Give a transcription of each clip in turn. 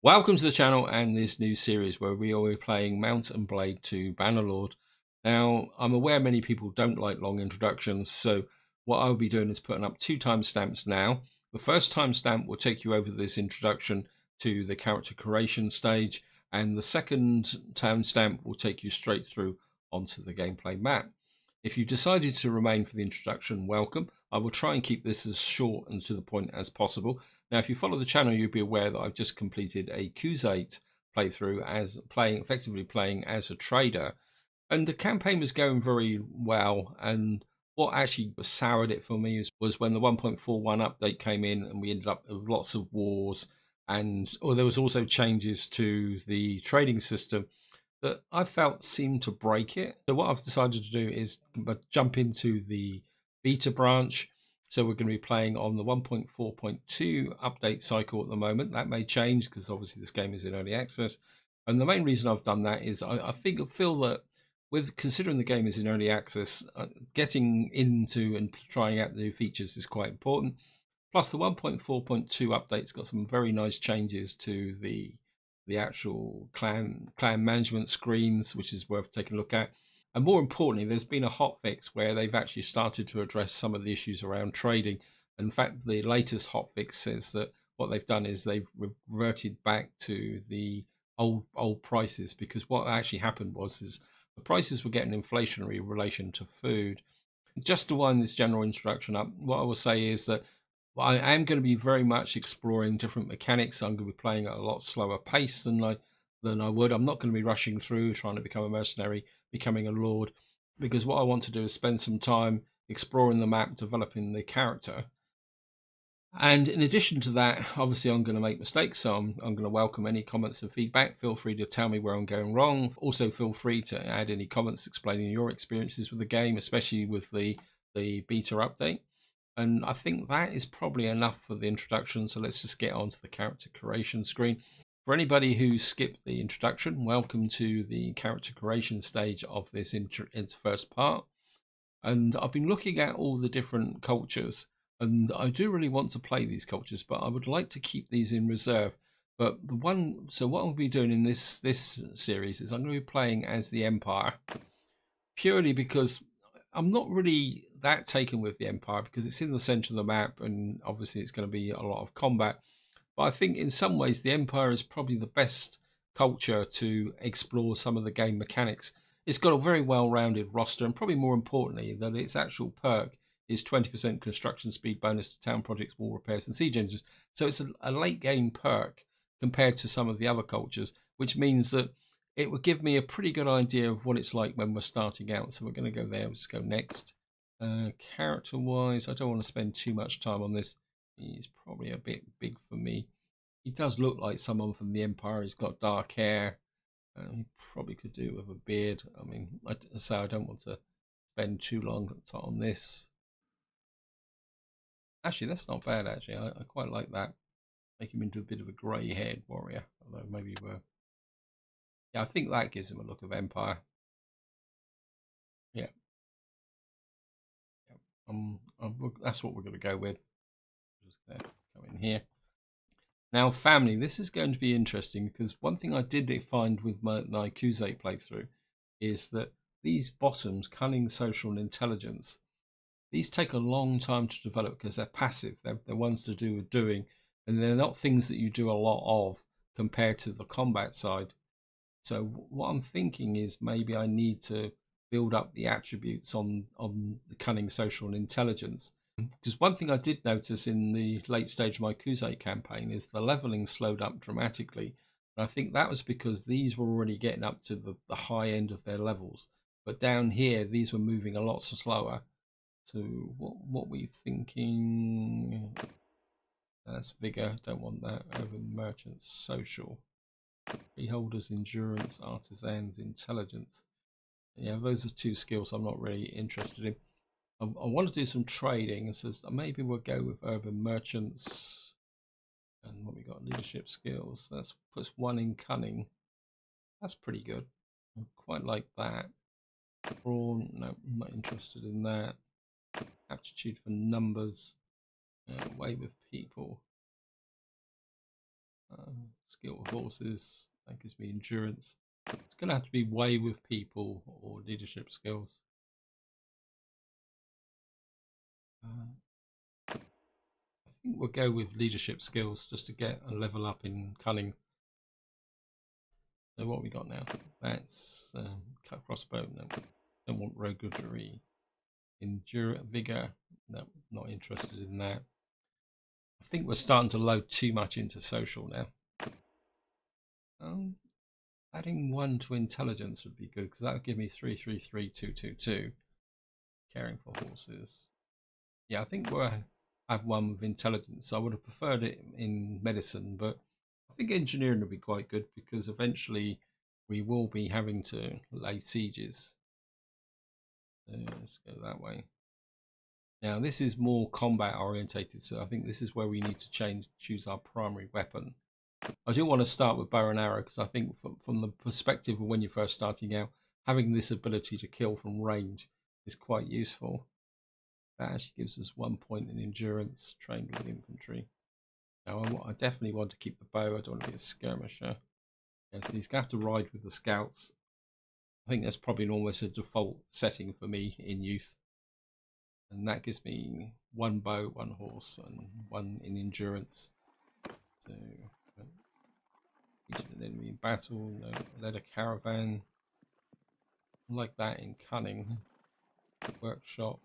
Welcome to the channel and this new series where we are playing Mount and Blade to Bannerlord. Now, I'm aware many people don't like long introductions, so what I'll be doing is putting up two timestamps now. The first timestamp will take you over this introduction to the character creation stage, and the second timestamp will take you straight through onto the gameplay map. If you've decided to remain for the introduction, welcome. I will try and keep this as short and to the point as possible. Now, if you follow the channel, you'll be aware that I've just completed a Q8 playthrough as effectively playing as a trader. And the campaign was going very well. And what actually soured it for me was when the 1.41 update came in and we ended up with lots of wars. And there was also changes to the trading system that I felt seemed to break it. So what I've decided to do is jump into the beta branch. So we're going to be playing on the 1.4.2 update cycle at the moment. That may change because obviously this game is in early access. And the main reason I've done that is I feel that with considering the game is in early access, getting into and trying out the new features is quite important. Plus the 1.4.2 update's got some very nice changes to the actual clan management screens, which is worth taking a look at. And more importantly, there's been a hotfix where they've actually started to address some of the issues around trading. In fact, the latest hotfix says that what they've done is they've reverted back to the old prices, because what actually happened was the prices were getting inflationary in relation to food. Just to wind this general introduction up, what I will say is that I am going to be very much exploring different mechanics. I'm going to be playing at a lot slower pace than I would. I'm not going to be rushing through trying to become a mercenary, becoming a lord, because what I want to do is spend some time exploring the map, developing the character. And in addition to that, obviously I'm going to make mistakes, so I'm going to welcome any comments and feedback. Feel free to tell me where I'm going wrong. Also feel free to add any comments explaining your experiences with the game, especially with the beta update. And I think that is probably enough for the introduction, so let's just get on to the character creation screen. For anybody who skipped the introduction, welcome to the character creation stage of this its first part. And I've been looking at all the different cultures, and I do really want to play these cultures, but I would like to keep these in reserve. But so what I'll be doing in this series is I'm going to be playing as the Empire, purely because I'm not really that taken with the Empire because it's in the center of the map and obviously it's going to be a lot of combat. But I think in some ways the Empire is probably the best culture to explore some of the game mechanics. It's got a very well-rounded roster, and probably more importantly that its actual perk is 20% construction speed bonus to town projects, wall repairs and siege engines. So it's a late game perk compared to some of the other cultures, which means that it would give me a pretty good idea of what it's like when we're starting out. So we're going to go there. Let's go next. Character wise, I don't want to spend too much time on this. He's probably a bit big for me. He does look like someone from the Empire. He's got dark hair. He probably could do with a beard. I mean, I don't want to spend too long on this. Actually, that's not bad. Actually, I quite like that. Make him into a bit of a grey-haired warrior. Although maybe we're... Yeah, I think that gives him a look of Empire. Yeah. That's what we're going to go with. Just go in here. Now, family, this is going to be interesting because one thing I did find with my Q8 playthrough is that these bottoms, cunning, social, and intelligence, these take a long time to develop because they're passive. They're ones to do with doing, and they're not things that you do a lot of compared to the combat side. So what I'm thinking is maybe I need to build up the attributes on the cunning, social, and intelligence. Because one thing I did notice in the late stage of my Q8 campaign is the leveling slowed up dramatically. And I think that was because these were already getting up to the high end of their levels. But down here, these were moving a lot slower. So what were you thinking? That's vigor, don't want that. Over merchants, social. Freeholders, endurance, artisans, intelligence. Yeah, those are two skills I'm not really interested in. I want to do some trading, so maybe we'll go with urban merchants. And what we got, leadership skills. That's puts one in cunning. That's pretty good. I quite like that. Brawn, no, I'm not interested in that. Aptitude for numbers. Way with people. skill with horses. That gives me endurance. It's going to have to be way with people or leadership skills. I think we'll go with leadership skills just to get a level up in cunning. So what we got now? That's cut crossbow. No, don't want roguery. Endure vigor. No, not interested in that. I think we're starting to load too much into social now. Adding 1 to intelligence would be good because that would give me 3, 3, 3, 2, 2, 2. Caring for horses. Yeah, I think we'll have 1 with intelligence. I would have preferred it in medicine, but I think engineering would be quite good because eventually we will be having to lay sieges. So let's go that way. Now this is more combat orientated, so I think this is where we need to choose our primary weapon. I do want to start with bow and arrow because I think from the perspective of when you're first starting out, having this ability to kill from range is quite useful. That actually gives us 1 point in endurance, trained with infantry. Now I definitely want to keep the bow. I don't want to be a skirmisher. Yeah, so he's going to have to ride with the scouts. I think that's probably almost a default setting for me in youth. And that gives me 1 bow, 1 horse, and 1 in endurance. So, each an enemy in battle. No, led a caravan. Like that in cunning. Workshop.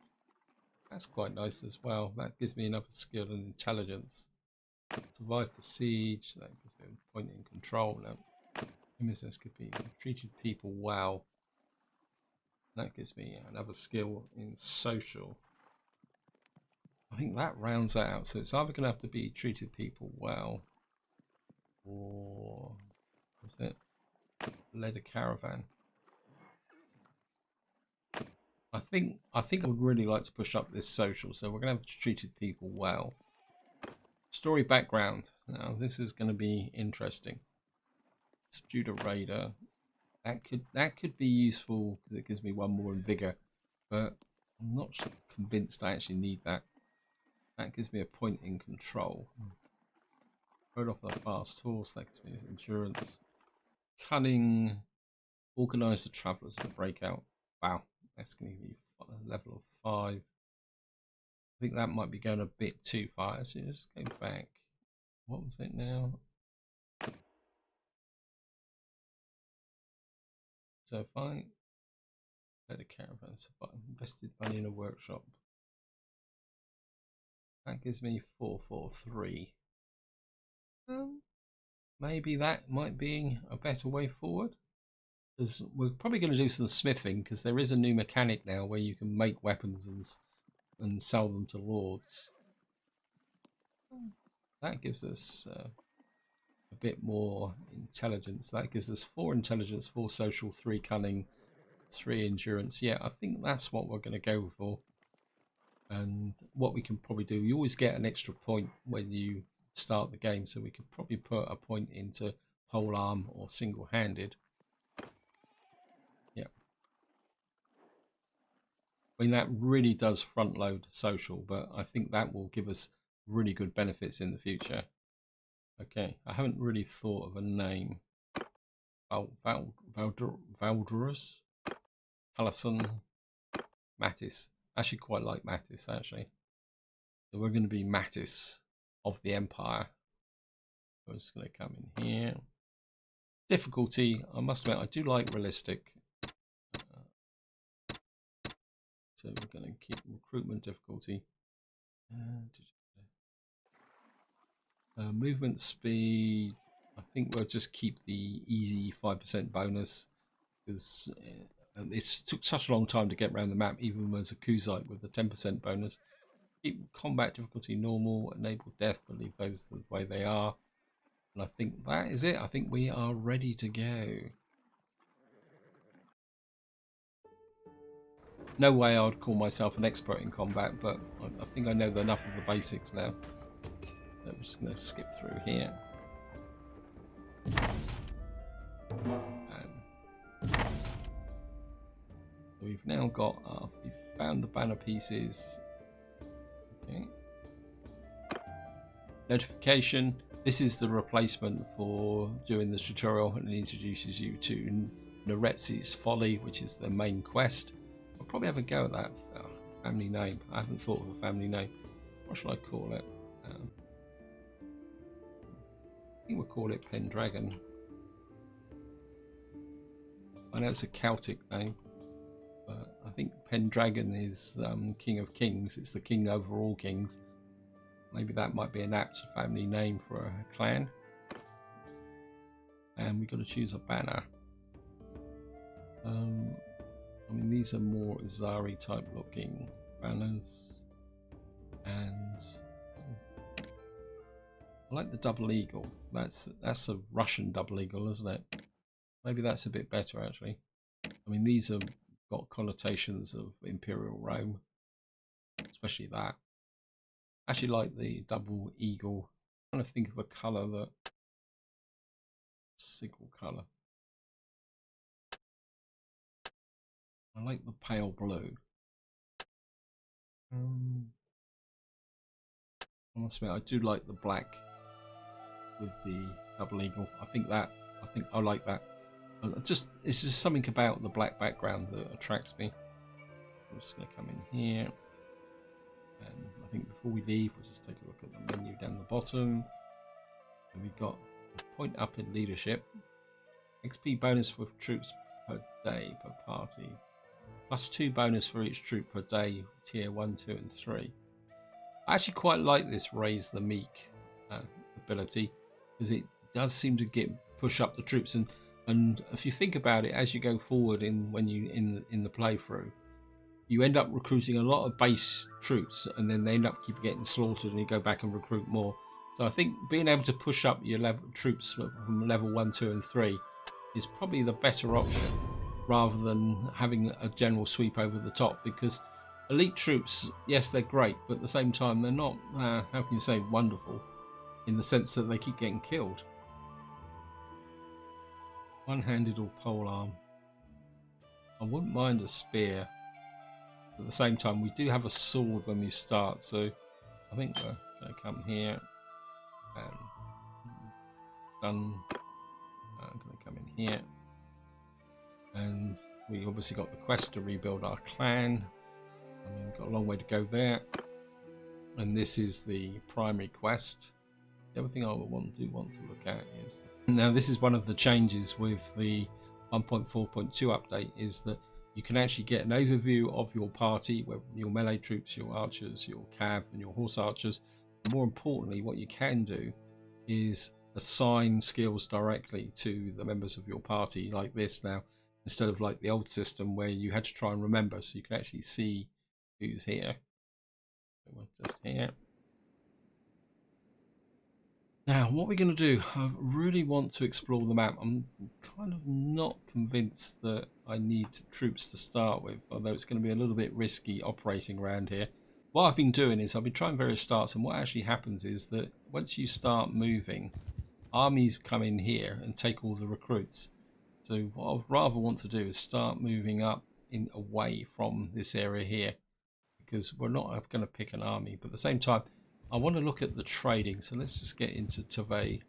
That's quite nice as well. That gives me another skill and intelligence. Survived the siege. That gives me a point in control. Now, MSS could be treated people well. That gives me another skill in social. I think that rounds that out. So it's either going to have to be treated people well, or what's it? Led a caravan. I think I would really like to push up this social. So we're going to have treated people well. Story background. Now this is going to be interesting. Subdued a raider. That could be useful because it gives me 1 more in vigor, but I'm not convinced I actually need that. That gives me a point in control. Rode off the fast horse. That gives me endurance. Cunning. Organise the travellers in a breakout. Wow, that's going to be a level of 5. I think that might be going a bit too far. So just go back. What was it now? So if I had a caravan, so if I invested money in a workshop, that gives me 443. Maybe that might be a better way forward. Because we're probably going to do some smithing because there is a new mechanic now where you can make weapons and sell them to lords. That gives us a bit more intelligence. That gives us 4 intelligence, 4 social, 3 cunning, 3 endurance. Yeah, I think that's what we're going to go for. And what we can probably do, you always get an extra point when you start the game, so we could probably put a point into pole arm or single-handed. Yeah. I mean, that really does front load social, but I think that will give us really good benefits in the future. Okay, I haven't really thought of a name. Valdurus, Allison, Mattis. I actually quite like Mattis, actually. So we're going to be Mattis of the Empire. I'm just going to come in here. Difficulty, I must admit, I do like realistic. So we're going to keep recruitment difficulty. Movement speed, I think we'll just keep the easy 5% bonus because it took such a long time to get around the map, even as a Kuzite with the 10% bonus. Keep combat difficulty normal, enable death, but leave those the way they are. And I think that is it. I think we are ready to go. No way I would call myself an expert in combat, but I think I know enough of the basics now. So I'm just going to skip through here. We've now got, we've found the banner pieces. Okay. Notification. This is the replacement for doing this tutorial, and it introduces you to Noretzi's Folly, which is the main quest. I'll probably have a go at that family name. I haven't thought of a family name. What should I call it? I think we'll call it Pendragon. I know it's a Celtic name, but I think Pendragon is King of Kings. It's the king over all kings. Maybe that might be an apt family name for a clan. And we've got to choose a banner. I mean, these are more Azari type looking banners. And I like the double eagle. That's a Russian double eagle, isn't it? Maybe that's a bit better actually. I mean, these have got connotations of Imperial Rome, especially that. I actually like the double eagle. I'm trying to think of a colour that signal colour. I like the pale blue. I must admit, I do like the black with the double eagle. I think I like that. It's just something about the black background that attracts me. I'm just going to come in here. And I think before we leave, we'll just take a look at the menu down the bottom. And we've got a point up in leadership. XP bonus for troops per day per party. +2 bonus for each troop per day, tier 1, 2 and 3. I actually quite like this raise the meek ability, because it does seem to push up the troops, and if you think about it, as you go forward in the playthrough, you end up recruiting a lot of base troops, and then they end up keep getting slaughtered, and you go back and recruit more. So I think being able to push up your troops from level 1, 2 and 3 is probably the better option, rather than having a general sweep over the top, because elite troops, yes, they're great, but at the same time they're not, how can you say, wonderful, in the sense that they keep getting killed. One-handed or polearm. I wouldn't mind a spear. At the same time, we do have a sword when we start, so I think we're going to come here and done. I'm going to come in here, and we obviously got the quest to rebuild our clan. I mean, we've got a long way to go there, and this is the primary quest. The other thing I would want to look at is, now this is one of the changes with the 1.4.2 update, is that you can actually get an overview of your party, your melee troops, your archers, your cav and your horse archers. And more importantly, what you can do is assign skills directly to the members of your party, like this now, instead of like the old system where you had to try and remember. So you can actually see who's here. So we're just here. Now, what we're going to do, I really want to explore the map. I'm kind of not convinced that I need troops to start with, although it's going to be a little bit risky operating around here. What I've been doing is I've been trying various starts, and what actually happens is that once you start moving, armies come in here and take all the recruits. So what I'd rather want to do is start moving up away from this area here, because we're not going to pick an army, but at the same time, I want to look at the trading. So let's just get into Tavay,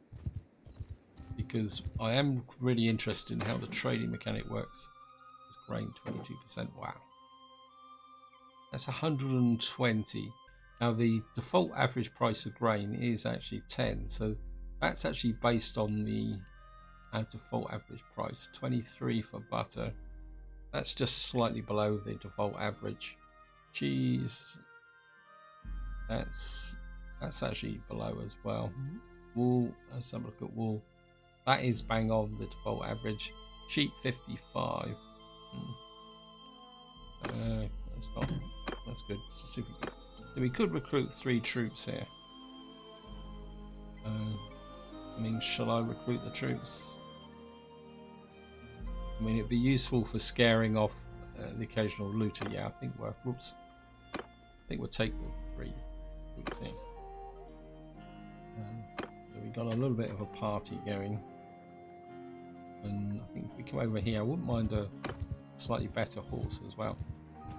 because I am really interested in how the trading mechanic works. It's grain 22%. Wow, that's 120. Now the default average price of grain is actually 10, so that's actually based on the default average price. 23 for butter. That's just slightly below the default average. Cheese, that's actually below as well. Wool, let's have a look at wool. That is bang on the default average. Sheep 55. That's good. Let's see if we could recruit 3 troops here. I mean, shall I recruit the troops? I mean, it'd be useful for scaring off the occasional looter. Yeah, I think we'll take the 3 troops here. So we got a little bit of a party going, and I think if we come over here, I wouldn't mind a slightly better horse as well.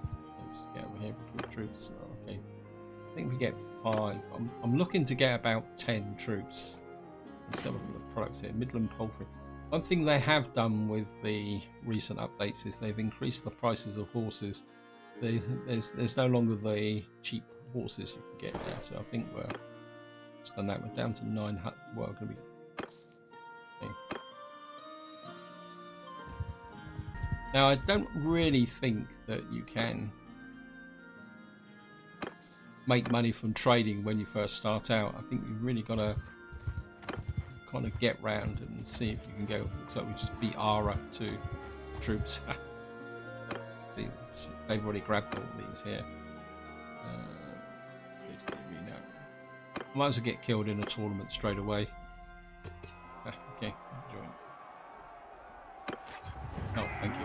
So just get over here, recruit troops. Okay, I think we get 5. I'm looking to get about 10 troops. Let's have a look at the products here. Midland Poultry. One thing they have done with the recent updates is they've increased the prices of horses. There's no longer the cheap horses you can get there, so I think we're just done that. We're down to 900. Well, we're going to be. Okay. Now, I don't really think that you can make money from trading when you first start out. I think you've really got to kind of get round and see if you can go. Looks like we just beat Ara to troops. See, they've already grabbed all these here. Might as well get killed in a tournament straight away. Okay, join. Oh, thank you.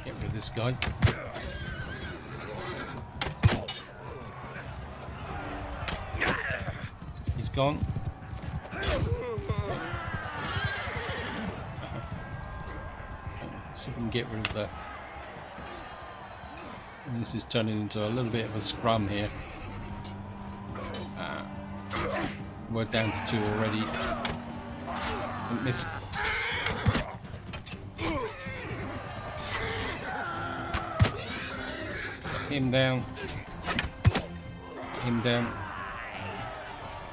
Get rid of this guy. He's gone. See if we can get rid of the. And this is turning into a little bit of a scrum here. We're down to 2 already. Miss. Him down. Him down.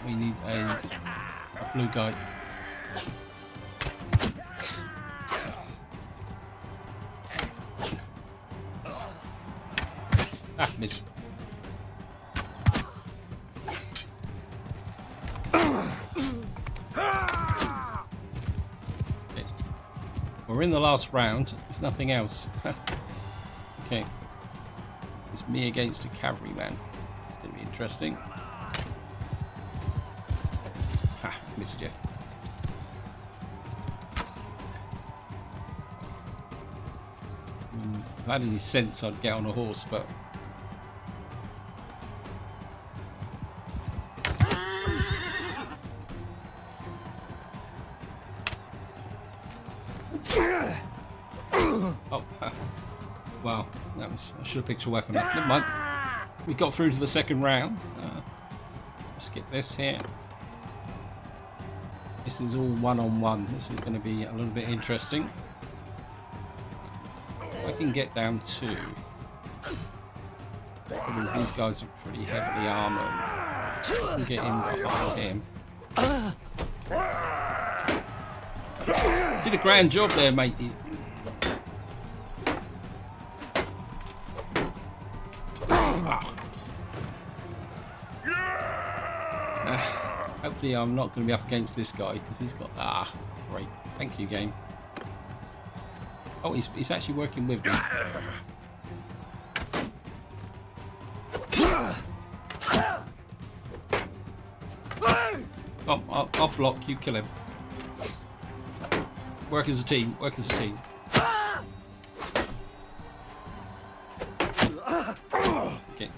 We need a blue guy. Ah, miss. Okay. We're in the last round, if nothing else. Okay. It's me against a cavalryman. It's going to be interesting. Ha, missed you. If I had any sense, I'd get on a horse, but oh, wow, that was. I should have picked a weapon up. Never mind. We got through to the second round. Let's get this here. This is all one-on-one. This is going to be a little bit interesting. I can get down to, because these guys are pretty heavily armored. I can get in behind him. Did a grand job there, matey. Hopefully I'm not going to be up against this guy because he's got... Ah, great. Thank you, game. Oh, he's actually working with me. Oh, I'll block. You kill him. Work as a team. Work as a team. Okay.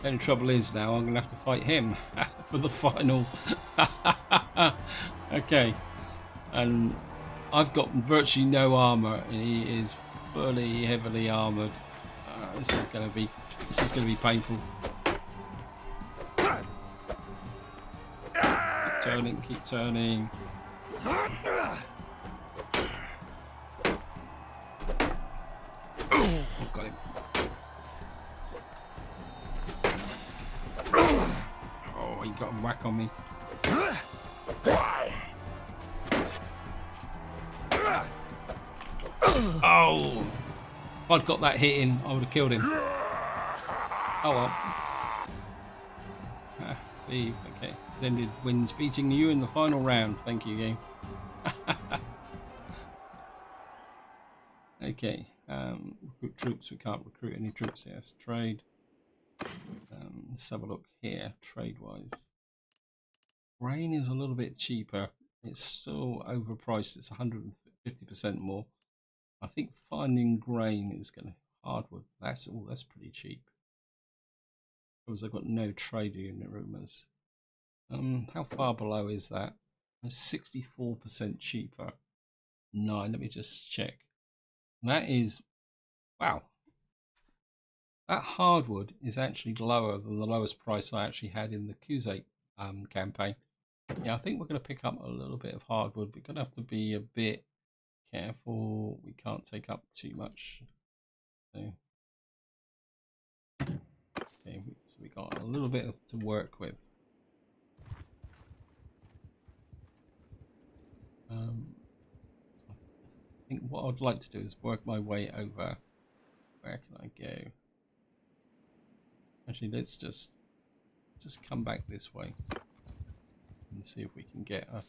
The only trouble is now I'm going to have to fight him for the final. Okay, and I've got virtually no armor, and he is fully heavily armored. This is going to be painful. Keep turning, keep turning. Oh, got him. Oh, he got a whack on me. Oh, if I'd got that hit in, I would have killed him. Oh well. Leave. Okay. Ended wins beating you in the final round. Thank you, game. Okay. Recruit troops. We can't recruit any troops here. Let's trade. Let's have a look here, trade-wise. Grain is a little bit cheaper. It's still overpriced. It's 150. 50% more. I think finding grain is going to hardwood. That's all. That's pretty cheap. Because I've got no trade unit rumors. How far below is that? It's 64% cheaper. 9. Let me just check. That is, wow. That hardwood is actually lower than the lowest price I actually had in the Kuzate campaign. Yeah, I think we're going to pick up a little bit of hardwood. We're going to have to be a bit careful. We can't take up too much. So, okay, so we got a little bit to work with. I think what I'd like to do is work my way over. Where can I go? Actually, let's just come back this way and see if we can get a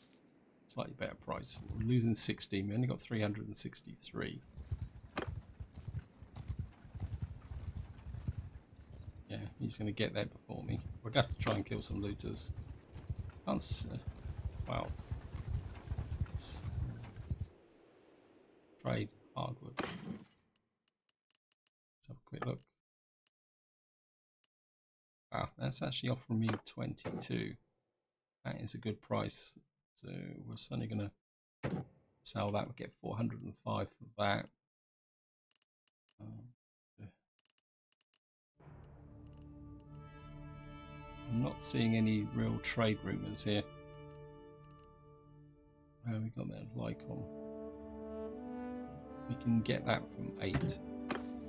slightly better price. We're losing 16. We only got 363. Yeah, he's going to get there before me. We're going to have to try and kill some looters. Wow. Trade hardwood. Let's have a quick look. Wow, that's actually offering me 22. That is a good price. So we're certainly going to sell that. We'll get 405 for that. I'm not seeing any real trade rumors here. We got that Lycon. We can get that from 8.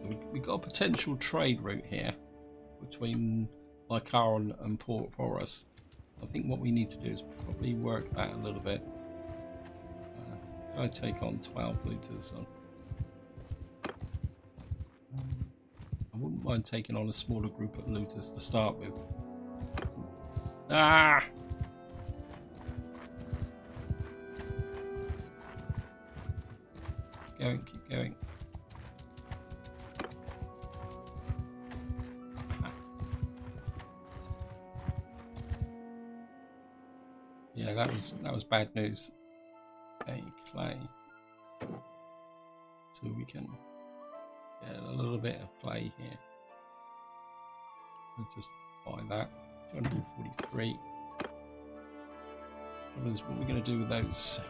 So we got a potential trade route here between Lycaron and Porus. I think what we need to do is probably work that a little bit. I take on 12 looters. I wouldn't mind taking on a smaller group of looters to start with. Ah! Keep going. Yeah, that was bad news. Okay, clay. So we can get a little bit of clay here. Let's just buy that. 243. What are we going to do with those?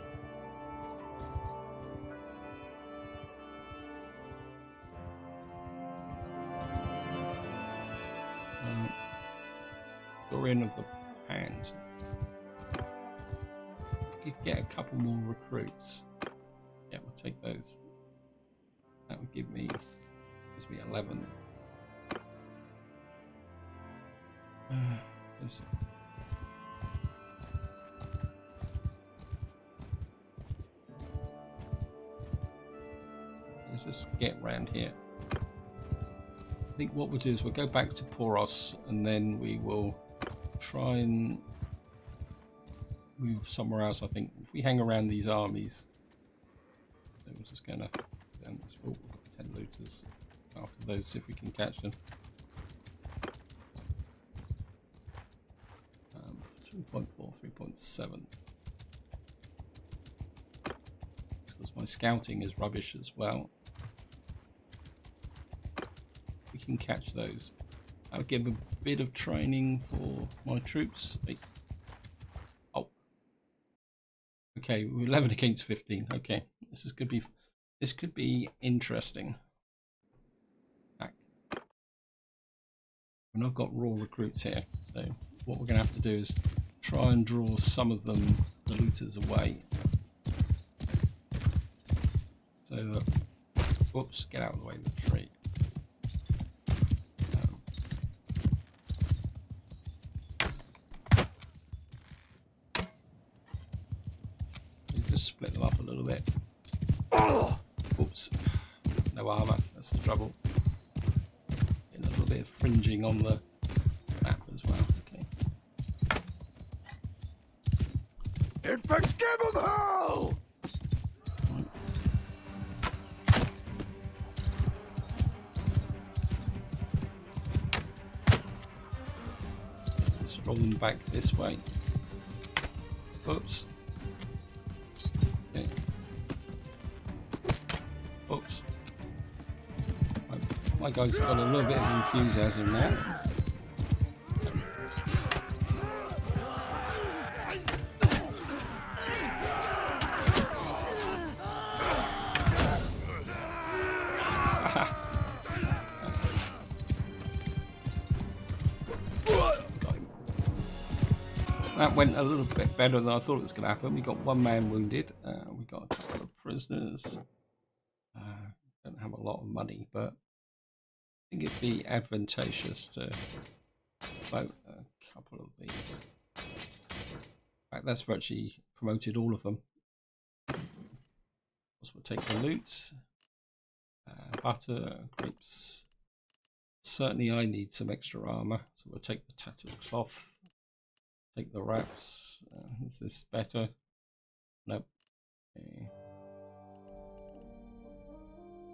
Dorian of the Hand. We could get a couple more recruits. Yeah, we'll take those. That would give me 11. Let's just get around here. I think what we'll do is we'll go back to Poros and then we will try and move somewhere else. I think if we hang around these armies, then we're just going to down this. Oh, we've got 10 looters after those, see if we can catch them. 3.4, 3.7. Because my scouting is rubbish as well. We can catch those. I'll give a bit of training for my troops. Oh, okay, we're 11 against 15. Okay, this could be interesting. Back. And I've got raw recruits here, so what we're going to have to do is try and draw some of them, the looters, away. So, whoops, get out of the way of the tree. Just split them up a little bit. Oops, no armor, that's the trouble. Getting a little bit of fringing on the map as well. Okay. Infect, give them hell! Let's roll them back this way. Oops. Okay. My guy's got a little bit of enthusiasm now. That went a little bit better than I thought it was going to happen. We got one man wounded. We got a couple of prisoners. Don't have a lot of money, but I think it'd be advantageous to vote a couple of these. In fact, that's virtually promoted all of them. We'll take the loot, butter, grapes. Certainly, I need some extra armor, so we'll take the tattered cloth. Take the wraps. Is this better? Nope. Okay.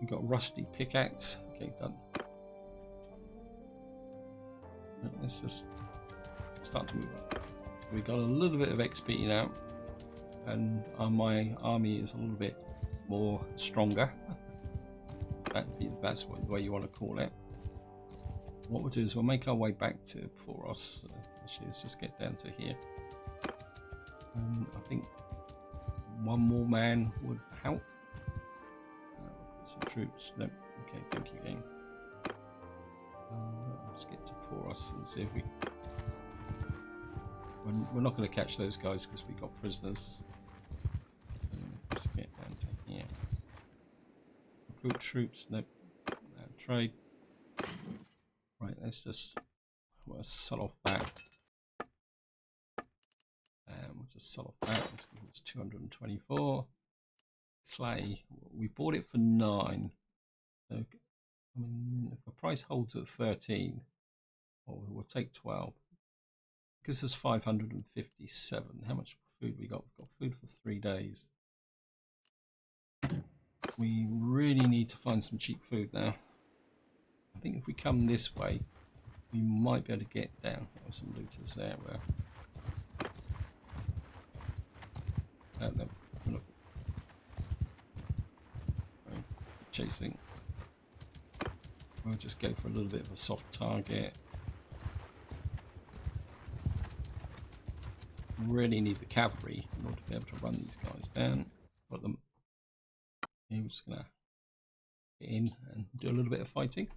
We got rusty pickaxe. Okay, done. Let's just start to move on. We got a little bit of XP now, and my army is a little bit more stronger. That's what the way you want to call it. What we'll do is we'll make our way back to Poros. Actually, let's just get down to here. I think one more man would help. Some troops. No. Okay, thank you, game. Let's get to Poros and see if we. We're not going to catch those guys because we got prisoners. Let's get down to here. Recruit troops. Nope. Trade. Right, let's just sell off that. And we'll just sell off that. Let's give us 224. Clay, we bought it for 9. So, I mean, if the price holds at 13, well, we'll take 12. Gives us 557. How much food we got? We've got food for 3 days. We really need to find some cheap food now. I think if we come this way, we might be able to get down. There are some looters there. Where no, look. Chasing. We'll just go for a little bit of a soft target. Really need the cavalry in order to be able to run these guys down. Got them. We're just gonna get in and do a little bit of fighting.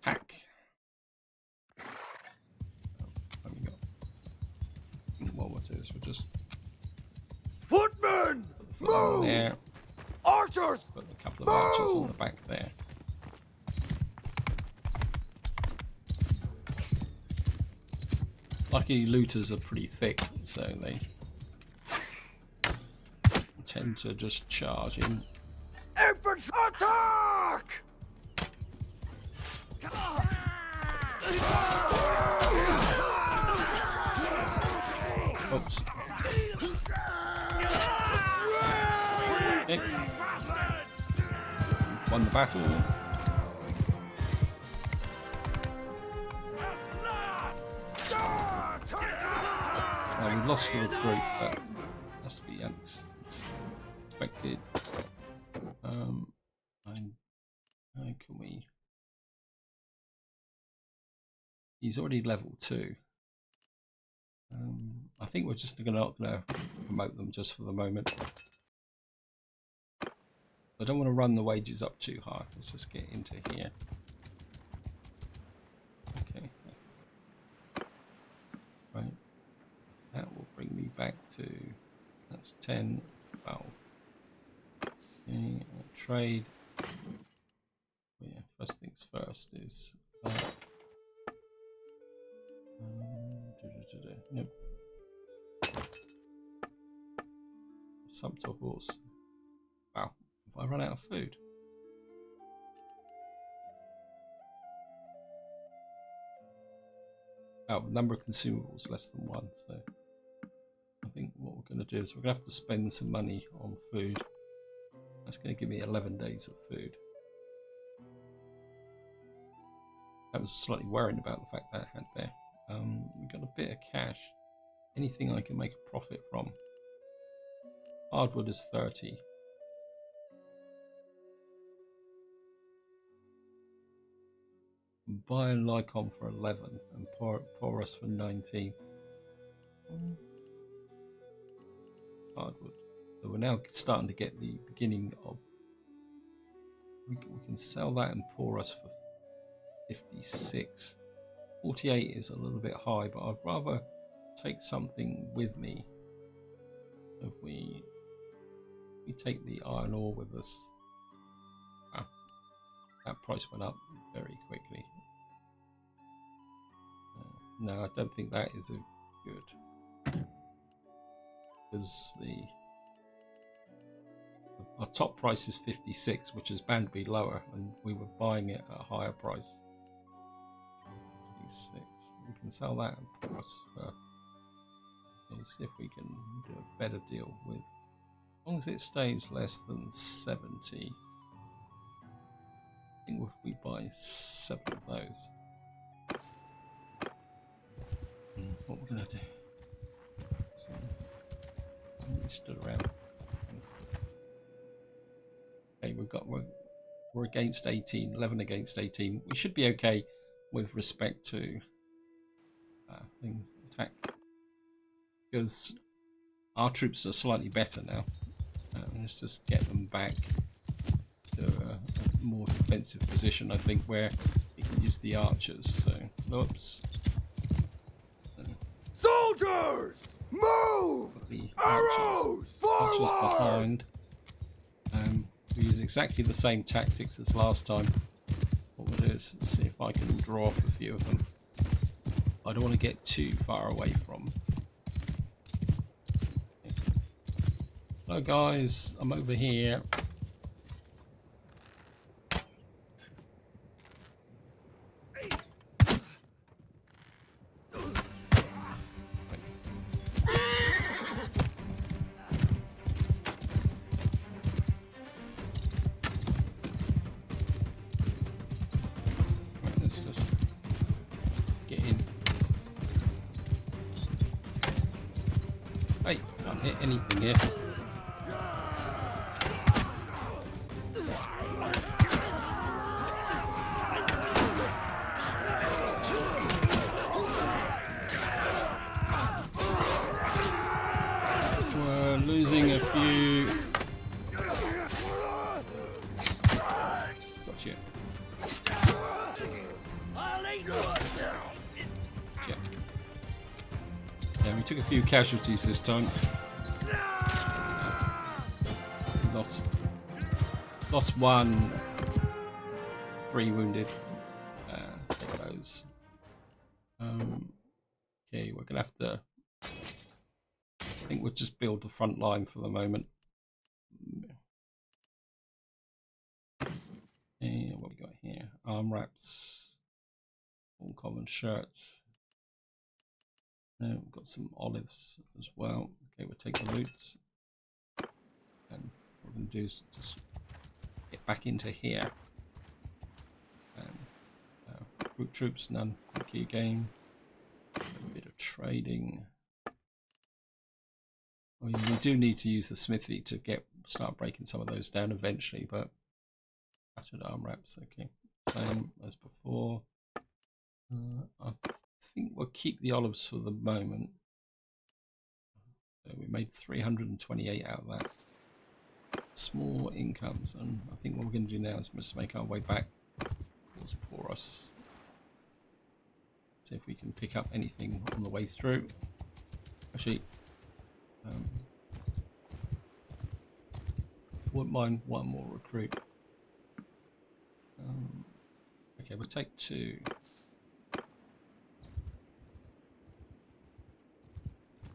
Hack. What have we got? What we'll do is we'll just Footmen! put the footmen there. Archers! Put a couple of archers on the back there. Lucky looters are pretty thick, so they tend to just charge in. Infantry attack! Oops. Okay. Won the battle. Well, we lost the recruit, but has to be unexpected. How can we? He's already level 2. I think we're just not going to promote them just for the moment. I don't want to run the wages up too high. Let's just get into here. Okay. Right. That will bring me back to, that's 10, 12. Okay, trade. Oh yeah, first things first is nope. Sub to horse. Wow, if I run out of food. Oh, number of consumables less than 1, so I think what we're going to do is we're going to have to spend some money on food. That's going to give me 11 days of food. I was slightly worried about the fact that I had there. We've got a bit of cash. Anything I can make a profit from. Hardwood is 30. Buy a Lycon for 11 and Porous for 19. Hardwood. So we're now starting to get the beginning of. We can sell that and Porous for 56. 48 is a little bit high, but I'd rather take something with me. If we take the iron ore with us, that price went up very quickly. No, I don't think that is a good, because our top price is 56, which is bound to be lower, and we were buying it at a higher price. 56. We can sell that and put us. See if we can do a better deal with. As long as it stays less than 70. I think if we buy 7 of those. What we're gonna do? So, we stood around. Okay, we're against 18, 11 against 18. We should be okay with respect to things attack, because our troops are slightly better now. Let's just get them back to a more defensive position, I think, where you can use the archers. So, oops. Soldiers, move! The Arrows, archers forward! behind. We use exactly the same tactics as last time. What we'll do is see if I can draw off a few of them. I don't want to get too far away from. Hello guys, I'm over here. Let's just get in. Hey, can't hit anything here. We're losing a few. Gotcha. Gotcha. Yeah, we took a few casualties this time. Lost one. 3 wounded. Take those. Okay, we're gonna have to. I think we'll just build the front line for the moment. And what we got here? Arm wraps, all common shirts. We've got some olives as well. Okay, we'll take the loot. And what we're going to do is just get back into here. Group troops, none. Key game. A bit of trading. I mean, we do need to use the smithy to start breaking some of those down eventually, but battered arm wraps, okay. Same as before. I think we'll keep the olives for the moment. So we made 328 out of that. Small incomes, and I think what we're going to do now is just make our way back towards Porous. See if we can pick up anything on the way through. Actually, wouldn't mind one more recruit. Okay, we'll take 2.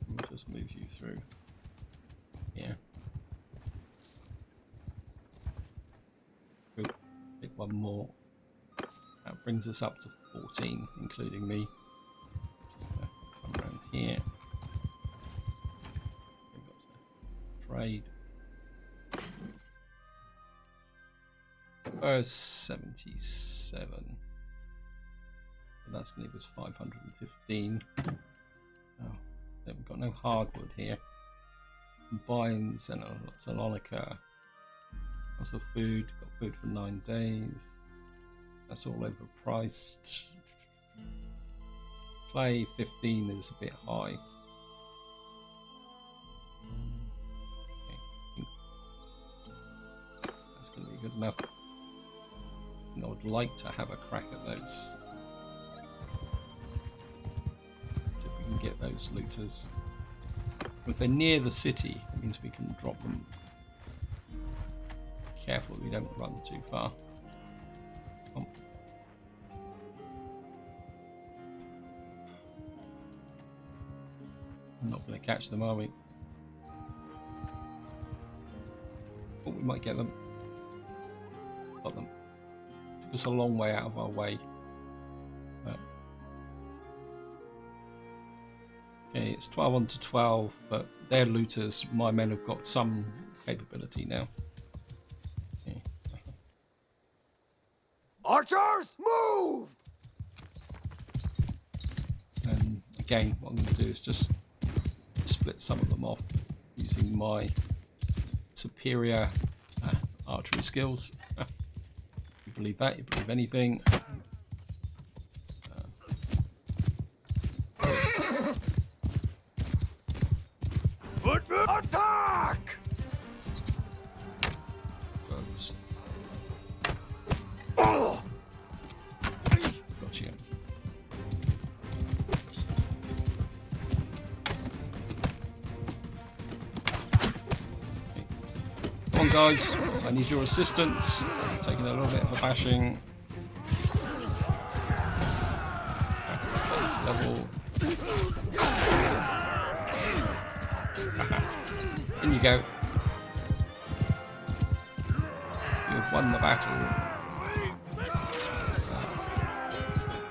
We'll just move you through. Yeah. Good. Pick 1 more. That brings us up to 14, including me. Just gonna come around here. We've got to trade. 77. And that's going to give us 515. Oh, we've got no hardwood here. Combines and a salonica. What's the food? Got food for 9 days. That's all overpriced. Play 15 is a bit high. Okay. That's going to be good enough. I would like to have a crack at those. See if we can get those looters. If they're near the city, it means we can drop them. Careful we don't run too far. I'm not going to catch them, are we? But we might get them. Got them. Took us a long way out of our way. Okay, it's 12 on to 12, but they're looters. My men have got some capability now. Okay. Archers, move! And again, what I'm going to do is just split some of them off using my superior archery skills. You believe that? You believe anything? Attack! Close. Oh! Got you. Okay. Come on, guys. I need your assistance. Taking a little bit of a bashing. That's its level. In you go. You've won the battle.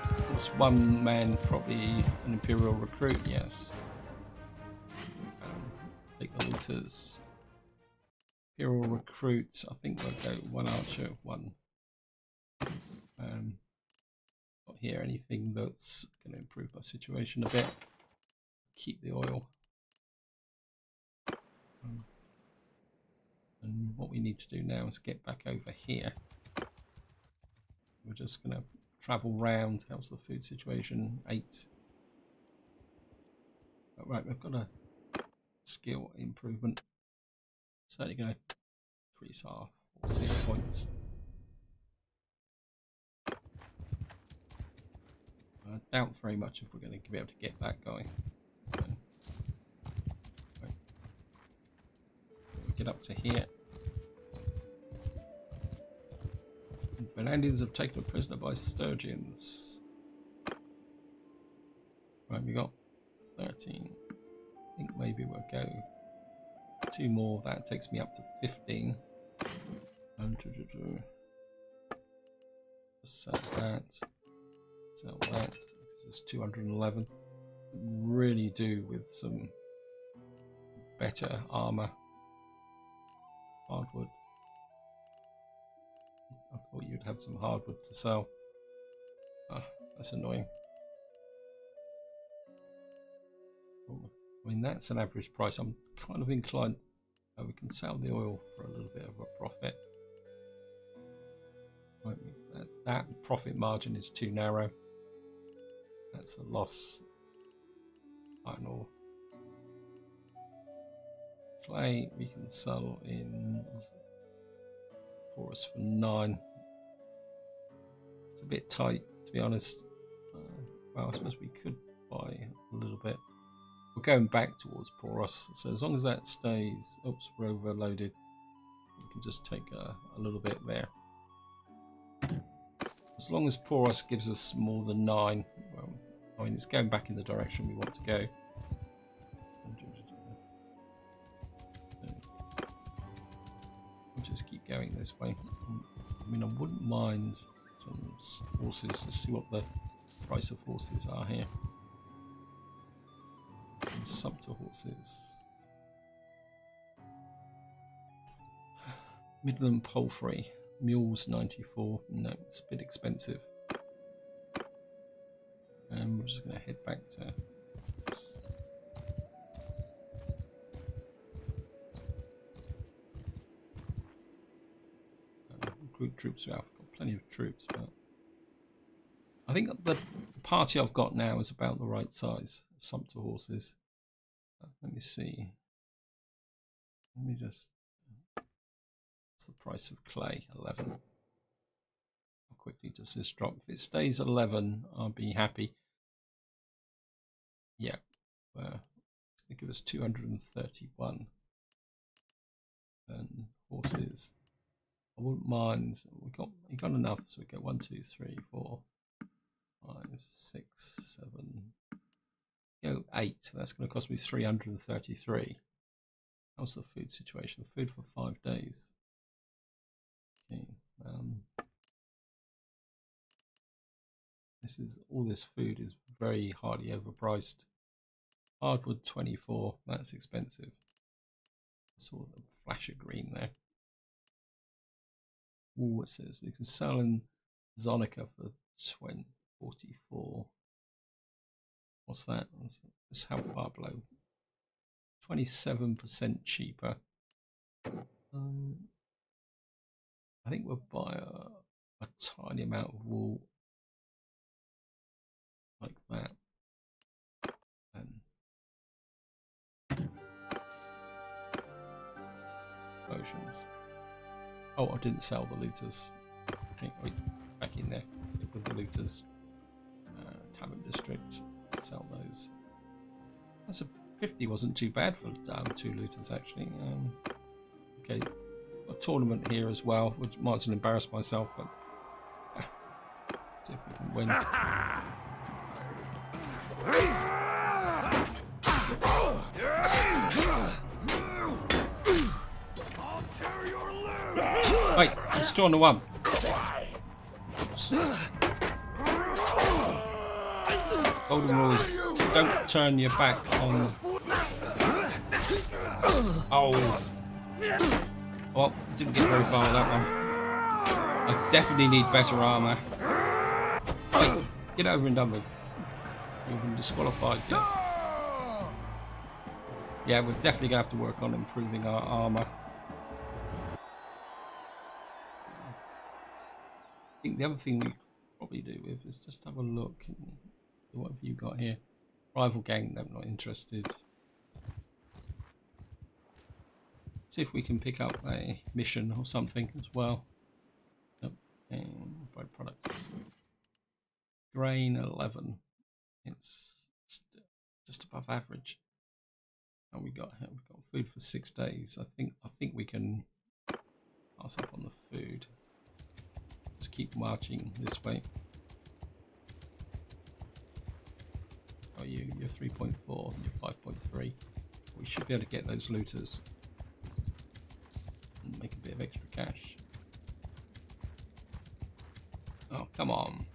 Of course, one man, probably an Imperial recruit, yes. Take the looters. Imperial recruits, I think we'll go one archer, one. Not here anything that's going to improve my situation a bit. Keep the oil. And what we need to do now is get back over here. We're just going to travel round. How's the food situation? 8. Right, we've got a skill improvement. Certainly going to increase our forces points. I doubt very much if we're going to be able to get that guy. Right. We get up to here. Vanandians have taken a prisoner by Sturgians. Right, we got 13. I think maybe we'll go 2 more. That takes me up to 15. Sell that. Sell that. This is 211. Really do with some better armor. Hardwood. I thought you'd have some hardwood to sell. Ah, that's annoying. I mean, that's an average price. I'm kind of inclined. We can sell the oil for a little bit of a profit. Right, that profit margin is too narrow. That's a loss. Iron ore. Clay we can sell in for us for 9. It's a bit tight, to be honest. Well, I suppose we could buy a little bit. We're going back towards Poros, so as long as that stays. Oops, we're overloaded. We can just take a little bit there. As long as Poros gives us more than 9, well, I mean, it's going back in the direction we want to go. We'll just keep going this way. I mean, I wouldn't mind some horses to see what the price of horses are here. And sumpter horses. Midland Poultry. Mules 94. No, it's a bit expensive. And we're just going to head back to. Recruit troops. Well, I've got plenty of troops, but I think the party I've got now is about the right size. Sumpter horses. Let me see. Let me just. What's the price of clay? 11. How quickly does this drop? If it stays 11, I'll be happy. Yeah. It's going to give us 231. And horses. I wouldn't mind. We got enough, so we get 1, 2, 3, 4, 5, 6, 7. Go 8. That's going to cost me 333. How's the food situation? Food for 5 days. Okay. All this food is very highly overpriced. Hardwood 24. That's expensive. I saw the flash of green there. Oh, it says we can sell in Zonica for 44. What's that? That's how far below? 27% cheaper. I think we'll buy a tiny amount of wool like that. And potions. Oh, I didn't sell the looters. Okay, wait, back in there with the looters. Tavern district, sell those. That's a 50. Wasn't too bad for 2 looters actually. Okay, a tournament here as well. Which might as well embarrass myself, but see if we can win. Wait, it's 2 on the 1. Golden rules: don't turn your back on. Oh, well, didn't get very far with that one. I definitely need better armor. Wait, get over and done with. You've been disqualified. Yes. Yeah, we're definitely gonna have to work on improving our armor. I think the other thing we could probably do with is just have a look. What have you got here? Rival gang, no, I'm not interested. See if we can pick up a mission or something as well. Nope. And products. Grain 11. It's just above average. And we got food for 6 days. I think we can pass up on the food. Just keep marching this way. Oh, you're 3.4, you're 5.3. We should be able to get those looters and make a bit of extra cash. Oh, come on.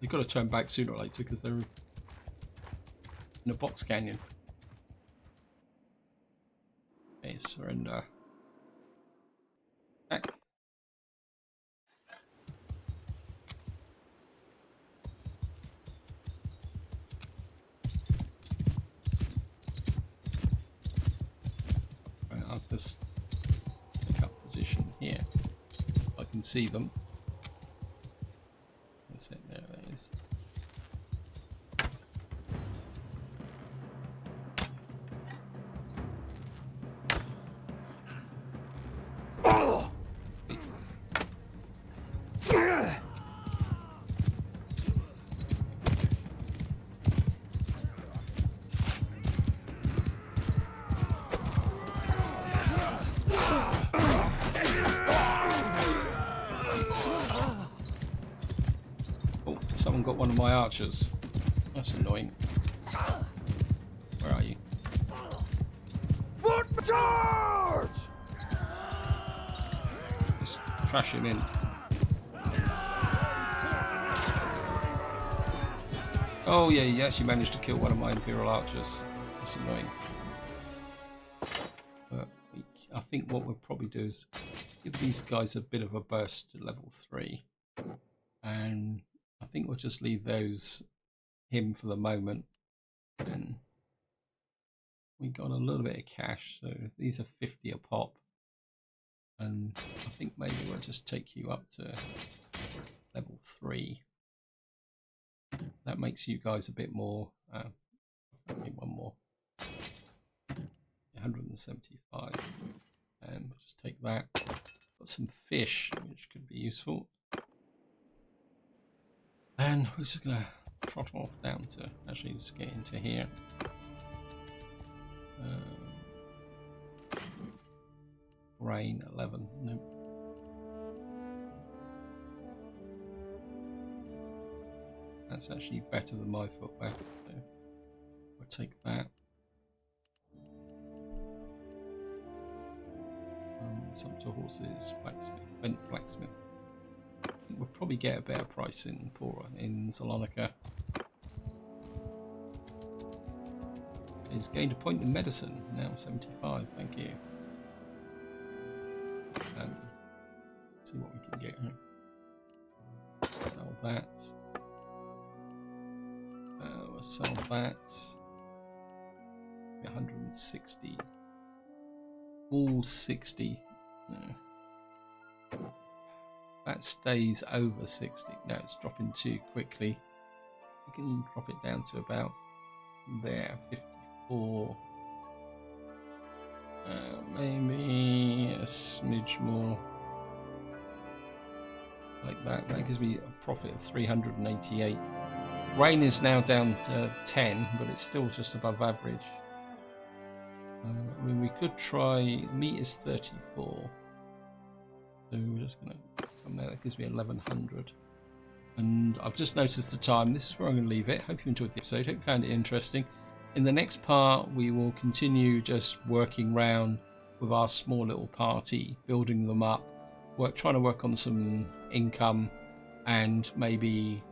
You've got to turn back sooner or later because they're in a box canyon. Okay, surrender. Back. I'll just pick up position here. I can see them. That's it, there it is. Someone got one of my archers. That's annoying. Where are you? Foot charge! Just trash him in. Oh yeah, he actually managed to kill one of my Imperial archers. That's annoying. But I think what we'll probably do is give these guys a bit of a burst to level 3. And I think we'll just leave him for the moment. And we got a little bit of cash, so these are 50 a pop. And I think maybe we'll just take you up to level 3. That makes you guys a bit more. One more. 175. And we'll just take that. Got some fish, which could be useful. And we're just going to trot off down to actually just get into here. Rain 11. Nope. That's actually better than my footwear. So we'll take that. Some to horses, blacksmith, bent blacksmith. I think we'll probably get a better price in Salonika. He's gained a point in medicine, now 75, thank you. And see what we can get here. Sell that. We'll sell that. 160. All 60. No. That stays over 60. No, it's dropping too quickly. We can drop it down to about there, 54. Maybe a smidge more. Like that. That gives me a profit of 388. Rain is now down to 10, but it's still just above average. I mean, we could try. Meat is 34. So we're just going to come there. That gives me 1100. And I've just noticed the time. This is where I'm going to leave it. Hope you enjoyed the episode. Hope you found it interesting. In the next part, we will continue just working around with our small little party, building them up, trying to work on some income, and maybe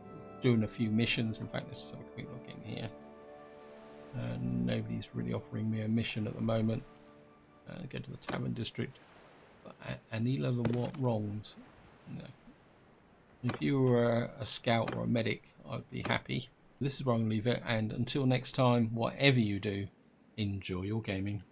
doing a few missions. In fact, let's have a quick look in here. Nobody's really offering me a mission at the moment. Go to the Tavern District. Anila the what wronged? No. If you were a scout or a medic, I'd be happy. This is where I'm going to leave it, and until next time, whatever you do, enjoy your gaming.